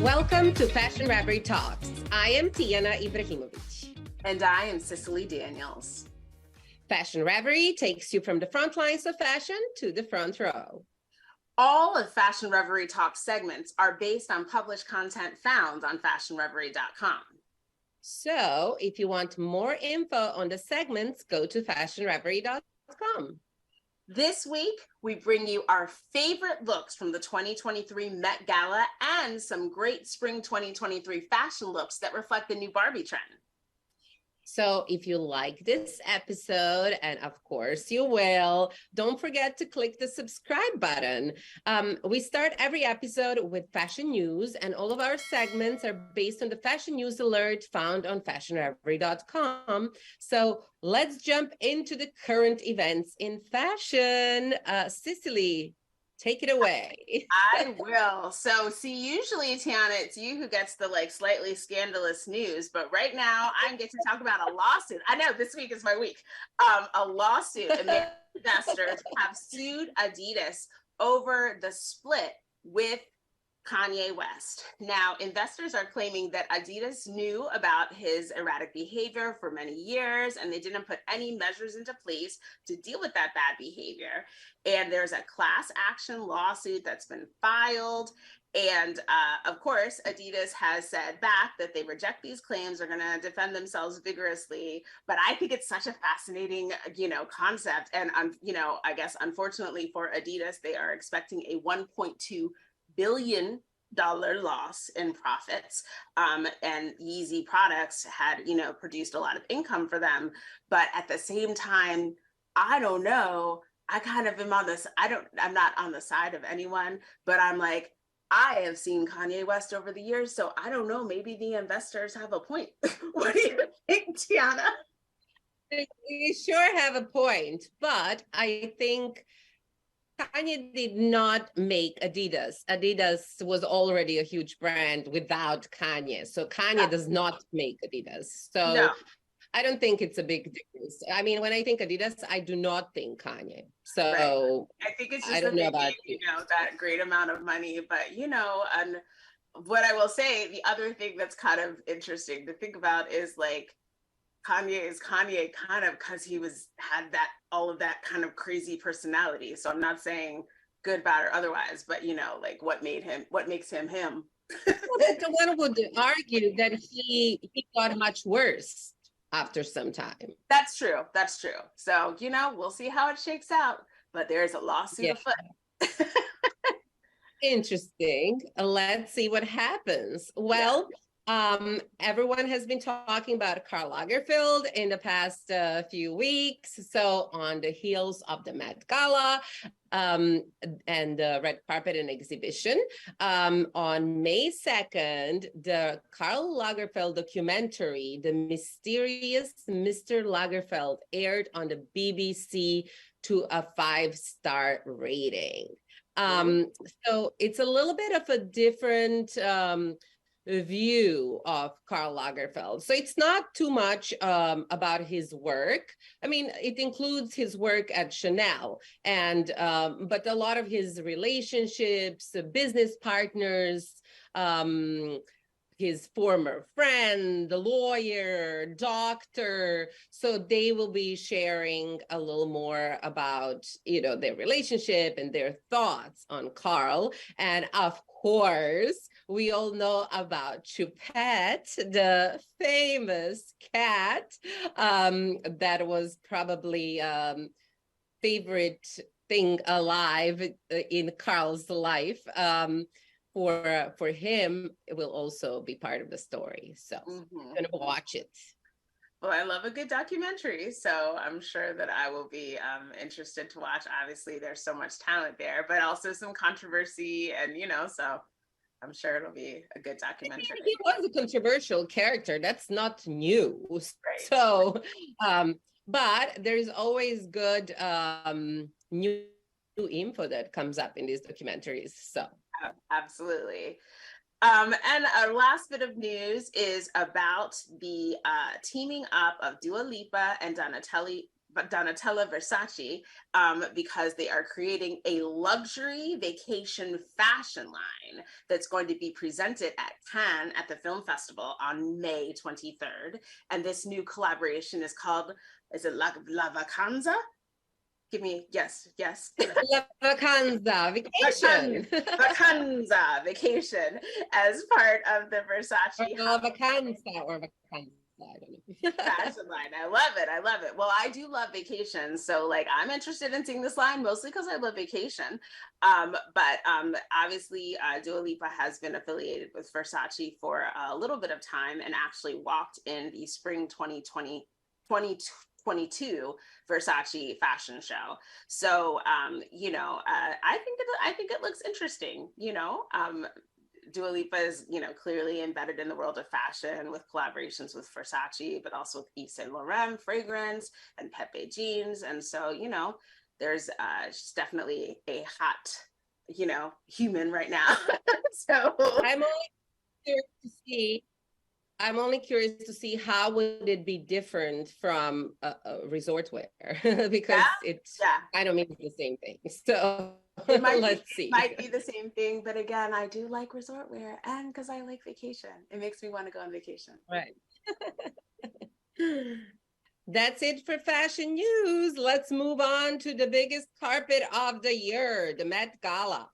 Welcome to Fashion Reverie Talks. I am Tijana Ibrahimovic. And I am Cicily Daniels. Fashion Reverie takes you from the front lines of fashion to the front row. All of Fashion Reverie Talks segments are based on published content found on fashionreverie.com. So if you want more info on the segments, go to fashionreverie.com. This week, we bring you our favorite looks from the 2023 Met Gala and some great spring 2023 fashion looks that reflect the new Barbie trend. So if you like this episode, and of course you will, don't forget to click the subscribe button. We start every episode with fashion news, and all of our segments are based on the fashion news alert found on fashionreverie.com. So let's jump into the current events in fashion. Cicily, take it away. I will. So see, usually, Tijana, it's you who gets the slightly scandalous news, but right now I get to talk about a lawsuit. I know this week is my week. A lawsuit, and investors have sued Adidas over the split with Kanye West. Now, investors are claiming that Adidas knew about his erratic behavior for many years, and they didn't put any measures into place to deal with that bad behavior. And there's a class action lawsuit that's been filed. And of course, Adidas has said back that they reject these claims, are going to defend themselves vigorously. But I think it's such a fascinating, concept. And, I guess, unfortunately for Adidas, they are expecting a $1.2 billion loss in profits, and Yeezy products had produced a lot of income for them. But at the same time, I don't know, I kind of am on this, I'm not on the side of anyone, but I'm like, I have seen Kanye West over the years, so I don't know, maybe the investors have a point. What do you think, Tijana? You sure have a point, but I think Kanye did not make Adidas. Adidas was already a huge brand without Kanye. So Kanye does not make Adidas. So no. I don't think it's a big difference. I mean, when I think Adidas, I do not think Kanye. So right. I think it's just I don't know about that great amount of money. But and what I will say, the other thing that's kind of interesting to think about is Kanye is Kanye kind of because he had all of that kind of crazy personality. So I'm not saying good, bad, or otherwise, but what makes him him. One would argue that he got much worse after some time. That's true. So we'll see how it shakes out. But there's a lawsuit afoot. Interesting. Let's see what happens. Well. Yeah. Everyone has been talking about Karl Lagerfeld in the past few weeks. So on the heels of the Met Gala and the red carpet and exhibition, on May 2nd, the Karl Lagerfeld documentary, The Mysterious Mr. Lagerfeld, aired on the BBC to a 5-star rating. So it's a little bit of a different view of Karl Lagerfeld. So it's not too much about his work. I mean, it includes his work at Chanel, and but a lot of his relationships, business partners, his former friend, the lawyer, doctor. So they will be sharing a little more about, their relationship and their thoughts on Karl. And of course, we all know about Choupette, the famous cat that was probably favorite thing alive in Karl's life. For him, it will also be part of the story. So I'm going to watch it. Well, I love a good documentary, so I'm sure that I will be interested to watch. Obviously, there's so much talent there, but also some controversy, and so I'm sure it'll be a good documentary. He was a controversial character. That's not new. Right. So, but there's always good new info that comes up in these documentaries. So. Absolutely. And our last bit of news is about the teaming up of Duo Lipa and Donatella Versace, because they are creating a luxury vacation fashion line that's going to be presented at Cannes at the film festival on May 23rd. And this new collaboration is called, is it La Vacanza? Give me, yes. La vacanza, vacation. Vacanza, vacation, as part of the Versace. La vacanza or vacanza. I don't know. Fashion line. I love it. Well, I do love vacation. So like I'm interested in seeing this line mostly because I love vacation. But obviously Dua Lipa has been affiliated with Versace for a little bit of time and actually walked in the spring 2022 Versace fashion show. So I think it looks interesting, Dua Lipa is, clearly embedded in the world of fashion with collaborations with Versace, but also with Yves Saint Laurent fragrance and Pepe jeans. And so, there's she's definitely a hot, human right now. So I'm only curious to see how would it be different from a resort wear because I don't mean the same thing. So let's see. It might be the same thing, but again, I do like resort wear and because I like vacation. It makes me want to go on vacation. Right. That's it for fashion news. Let's move on to the biggest carpet of the year, the Met Gala.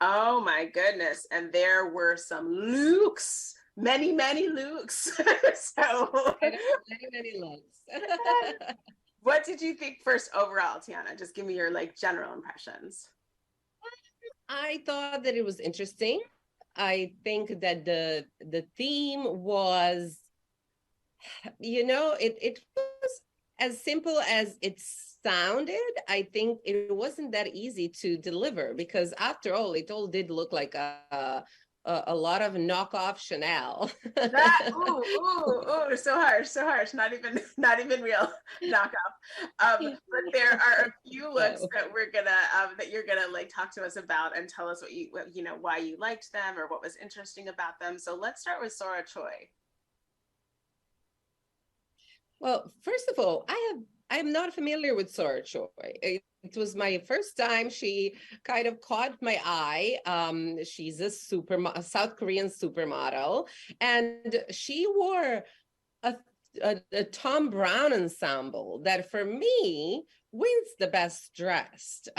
Oh my goodness. And there were some looks. Many looks. So many looks. What did you think first overall, Tijana? Just give me your general impressions. I thought that it was interesting. I think that the theme was, it was as simple as it sounded. I think it wasn't that easy to deliver because after all, it all did look like a lot of knockoff Chanel. So harsh. Not even real knockoff. But there are a few looks that we're gonna that you're gonna talk to us about and tell us why you liked them or what was interesting about them. So let's start with Sora Choi. Well, first of all, I'm not familiar with Sora Choi. It was my first time. She kind of caught my eye. She's a South Korean supermodel, and she wore a Tom Brown ensemble that for me wins the best dressed,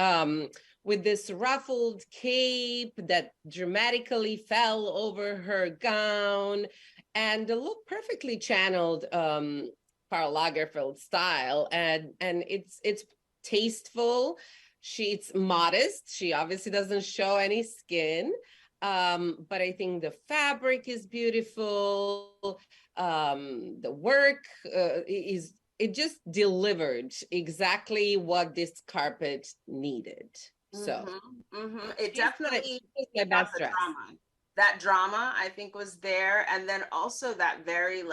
with this ruffled cape that dramatically fell over her gown and the look perfectly channeled Karl Lagerfeld style, and it's tasteful. It's modest. She obviously doesn't show any skin, but I think the fabric is beautiful. The work it just delivered exactly what this carpet needed. So it definitely my best dress. That drama I think was there, and then also that very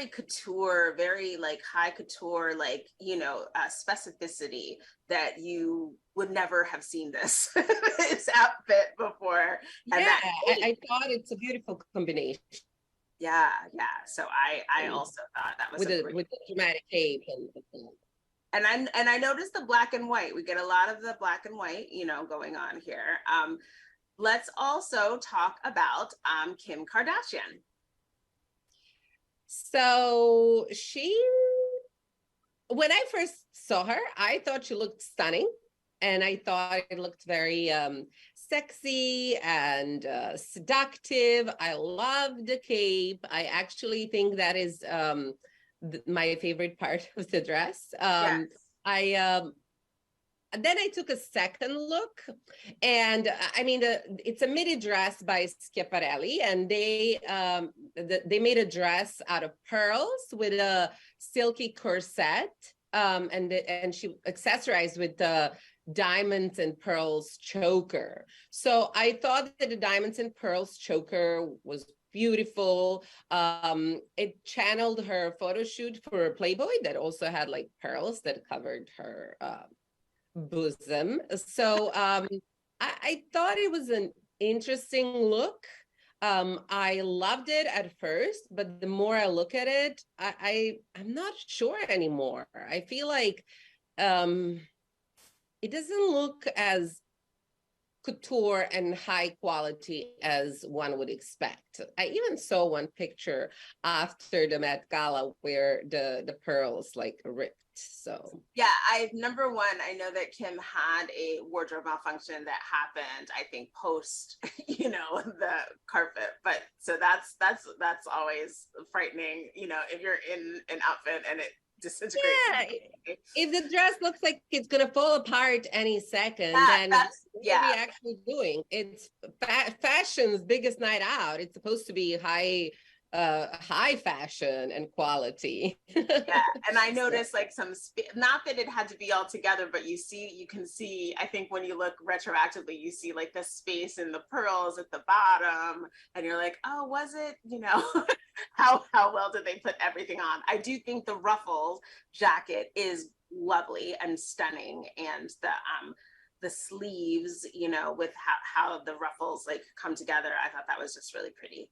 couture, very high couture, specificity that you would never have seen this outfit before. And I thought it's a beautiful combination. Yeah. So I also thought that was with the dramatic cape and I noticed the black and white. We get a lot of the black and white, going on here. Let's also talk about Kim Kardashian. So when I first saw her, I thought she looked stunning. And I thought it looked very sexy and seductive. I love the cape. I actually think that is my favorite part of the dress. Yes. Then I took a second look, and I mean, it's a midi dress by Schiaparelli, and they made a dress out of pearls with a silky corset, and she accessorized with the diamonds and pearls choker. So I thought that the diamonds and pearls choker was beautiful. It channeled her photo shoot for Playboy that also had pearls that covered her bosom. So I thought it was an interesting look. I loved it at first, but the more I look at it, I'm not sure anymore. I feel like it doesn't look as couture and high quality as one would expect. I even saw one picture after the Met Gala where the pearls like ripped. So yeah, number one, I know that Kim had a wardrobe malfunction that happened, I think, post, the carpet. But so that's always frightening, if you're in an outfit and it disintegrates. Yeah, if the dress looks like it's gonna fall apart any second, then what are we actually doing? It's fashion's biggest night out. It's supposed to be high fashion and quality. Yeah, and I noticed like not that it had to be all together, but you can see, I think when you look retroactively, you see like the space in the pearls at the bottom, and you're like, oh, was it, how well did they put everything on? I do think the ruffles jacket is lovely and stunning, and the sleeves, with how the ruffles like come together, I thought that was just really pretty.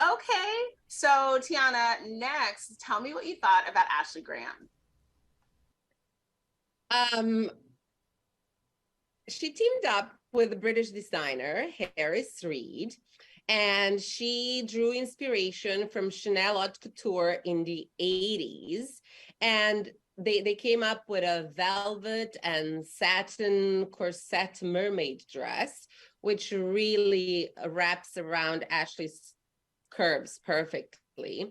Okay, so Tijana, next, tell me what you thought about Ashley Graham. She teamed up with a British designer, Harris Reed, and she drew inspiration from Chanel Haute Couture in the 80s. And they came up with a velvet and satin corset mermaid dress, which really wraps around Ashley's curves perfectly,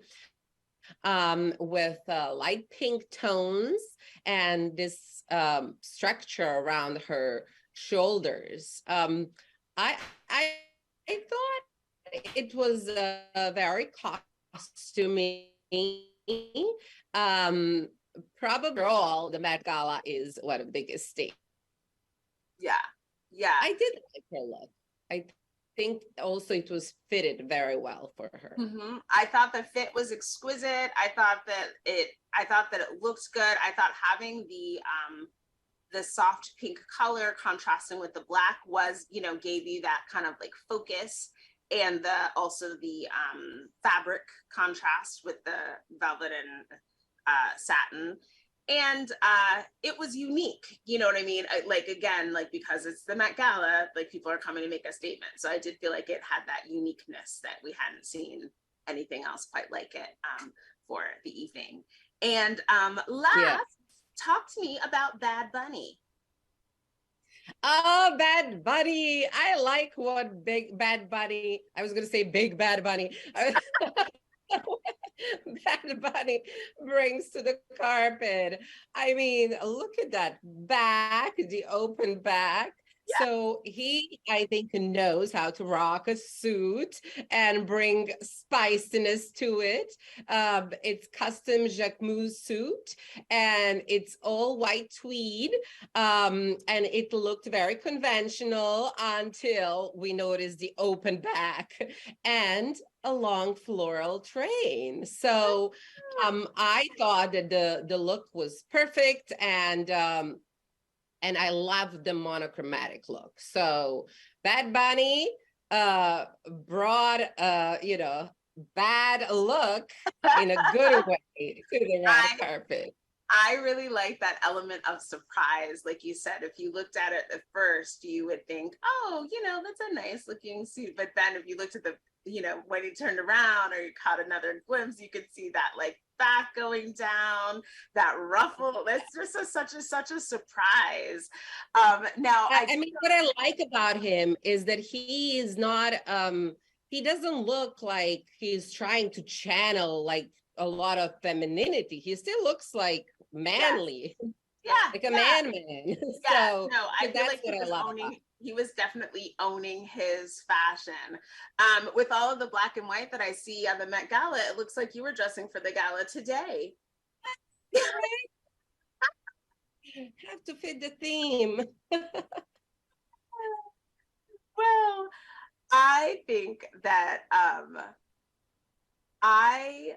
with light pink tones and this structure around her shoulders. I thought it was very costumey. Probably all, the Met Gala is one of the biggest stage. Yeah. I did like her look. I think also it was fitted very well for her. Mm-hmm. I thought the fit was exquisite. I thought that it looked good. I thought having the soft pink color contrasting with the black was, gave you that kind of like focus, and also the fabric contrast with the velvet and satin. And it was unique, you know what I mean? Again, because it's the Met Gala, like people are coming to make a statement. So I did feel like it had that uniqueness that we hadn't seen anything else quite like it for the evening. And talk to me about Bad Bunny. Oh, Bad Bunny. I like what Bad Bunny, I was going to say Big Bad Bunny. Bad Bunny brings to the carpet. I mean, look at that back, the open back. Yeah. So he, I think, knows how to rock a suit and bring spiciness to it. It's custom Jacquemus suit, and it's all white tweed. And it looked very conventional until we noticed the open back and a long floral train. So I thought that the look was perfect, and I love the monochromatic look. So Bad Bunny brought bad look in a good way to the red carpet. I really like that element of surprise. Like you said, if you looked at it at first, you would think, oh, that's a nice looking suit. But then if you looked at the, when he turned around or you caught another glimpse, you could see that like back going down, that ruffle. That's just such a surprise. Now, I mean, what I like about him is that he is not, he doesn't look like he's trying to channel like a lot of femininity. He still looks like manly, like a man. Yeah, so no, I feel like he was definitely owning his fashion. With all of the black and white that I see on the Met Gala, it looks like you were dressing for the gala today. Have to fit the theme. Well, I think that I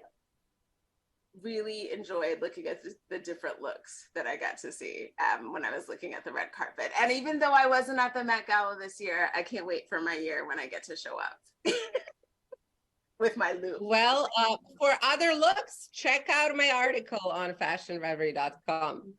really enjoyed looking at the different looks that I got to see when I was looking at the red carpet. And even though I wasn't at the Met Gala this year, I can't wait for my year when I get to show up with my look. Well, for other looks, check out my article on fashionreverie.com.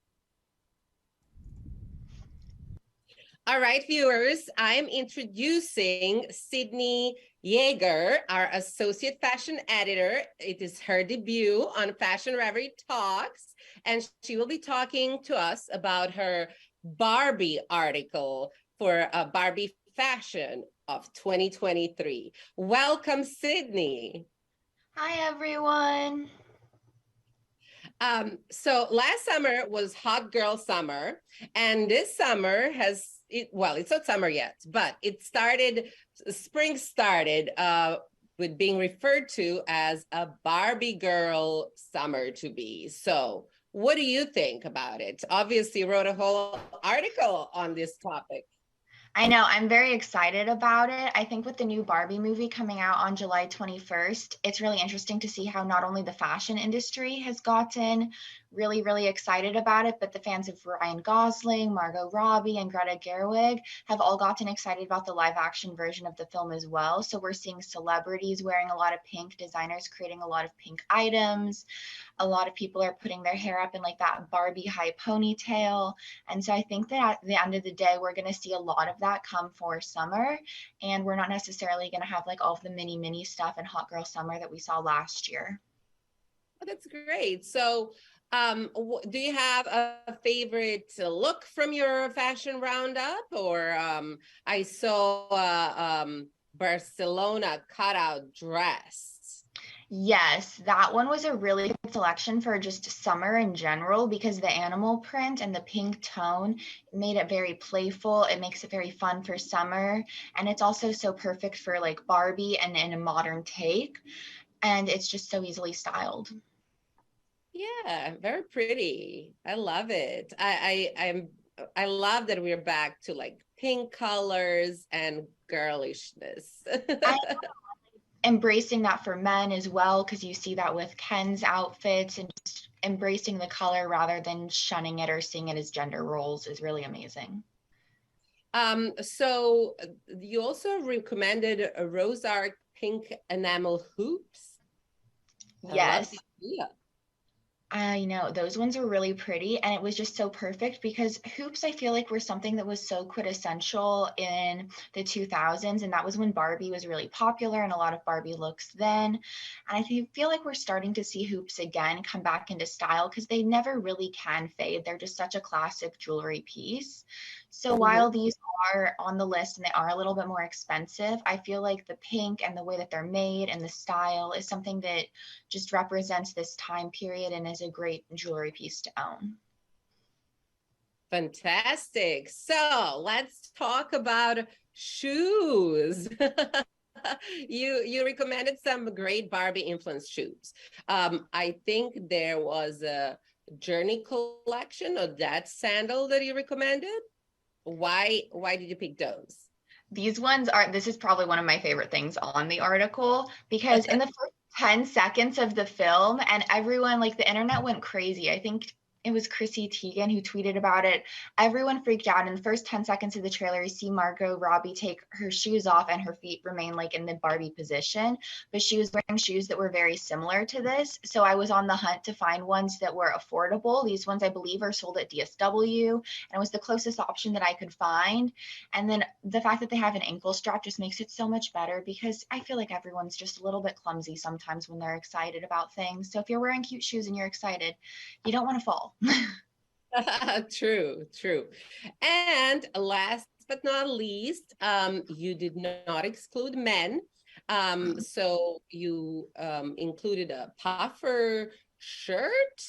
All right, viewers, I'm introducing Sydney Yeager, our associate fashion editor. It is her debut on Fashion Reverie Talks, and she will be talking to us about her Barbie article for Barbie Fashion of 2023. Welcome, Sydney. Hi, everyone. So last summer was hot girl summer, and this summer it's not summer yet, but spring started with being referred to as a Barbie girl summer to be. So what do you think about it? Obviously, you wrote a whole article on this topic. I know, I'm very excited about it. I think with the new Barbie movie coming out on July 21st, it's really interesting to see how not only the fashion industry has gotten really, really excited about it, but the fans of Ryan Gosling, Margo Robbie, and Greta Gerwig have all gotten excited about the live action version of the film as well. So we're seeing celebrities wearing a lot of pink, designers creating a lot of pink items. A lot of people are putting their hair up in like that Barbie high ponytail. And so I think that at the end of the day, we're going to see a lot of that come for summer. And we're not necessarily going to have like all of the mini stuff in Hot Girl Summer that we saw last year. Oh, that's great. So do you have a favorite look from your fashion roundup? Or I saw Barcelona cutout dress. Yes, that one was a really good selection for just summer in general because the animal print and the pink tone made it very playful. It makes it very fun for summer. And it's also so perfect for like Barbie and in a modern take. And it's just so easily styled. Yeah, very pretty. I love it. I love that we're back to like pink colors and girlishness. Embracing that for men as well, because you see that with Ken's outfits, and just embracing the color rather than shunning it or seeing it as gender roles is really amazing. So you also recommended a rose art pink enamel hoops. Yes. I know, those ones are really pretty, and it was just so perfect because hoops, I feel like, were something that was so quintessential in the 2000s, and that was when Barbie was really popular and a lot of Barbie looks then. And I feel like we're starting to see hoops again come back into style because they never really can fade. They're just such a classic jewelry piece. So while these are on the list and they are a little bit more expensive, I feel like the pink and the way that they're made and the style is something that just represents this time period and is a great jewelry piece to own. Fantastic. So let's talk about shoes. You recommended some great Barbie influenced shoes. I think there was a Journey collection of that sandal that you recommended. Why did you pick those? This is probably one of my favorite things on the article, because in the first 10 seconds of the film, and everyone, like the internet went crazy. I think it was Chrissy Teigen who tweeted about it. Everyone freaked out. In the first 10 seconds of the trailer, you see Margo Robbie take her shoes off and her feet remain like in the Barbie position, but she was wearing shoes that were very similar to this. So I was on the hunt to find ones that were affordable. These ones, I believe, are sold at DSW, and it was the closest option that I could find. And then the fact that they have an ankle strap just makes it so much better, because I feel like everyone's just a little bit clumsy sometimes when they're excited about things. So if you're wearing cute shoes and you're excited, you don't want to fall. True. And last but not least, you did not exclude men. So you included a puffer shirt.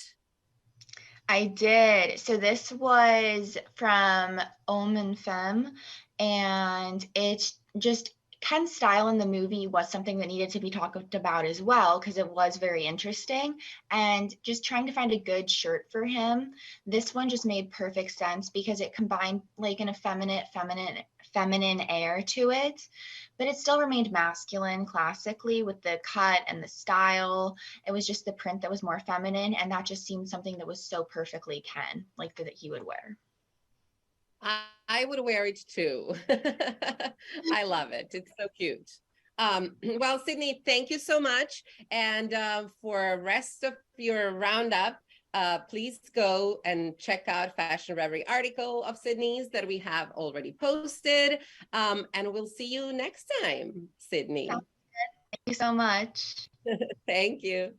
I did. So this was from Homme and Femme, and it's just Ken's style in the movie was something that needed to be talked about as well, because it was very interesting. And just trying to find a good shirt for him, this one just made perfect sense because it combined like an effeminate feminine air to it, but it still remained masculine classically with the cut and the style. It was just the print that was more feminine, and that just seemed something that was so perfectly Ken, like that he would wear. I would wear it too. I love it. It's so cute. Well, Sydney, thank you so much. And for rest of your roundup, please go and check out Fashion Reverie article of Sydney's that we have already posted. And we'll see you next time, Sydney. Thank you so much. Thank you.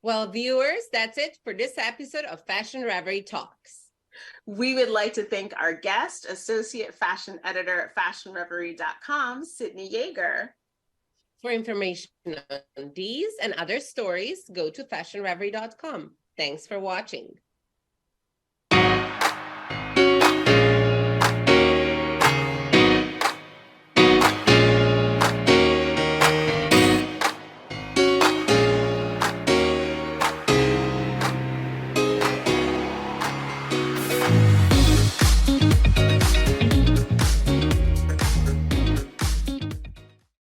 Well, viewers, that's it for this episode of Fashion Reverie Talks. We would like to thank our guest, Associate Fashion Editor at fashionreverie.com, Sydney Yeager. For information on these and other stories, go to fashionreverie.com. Thanks for watching.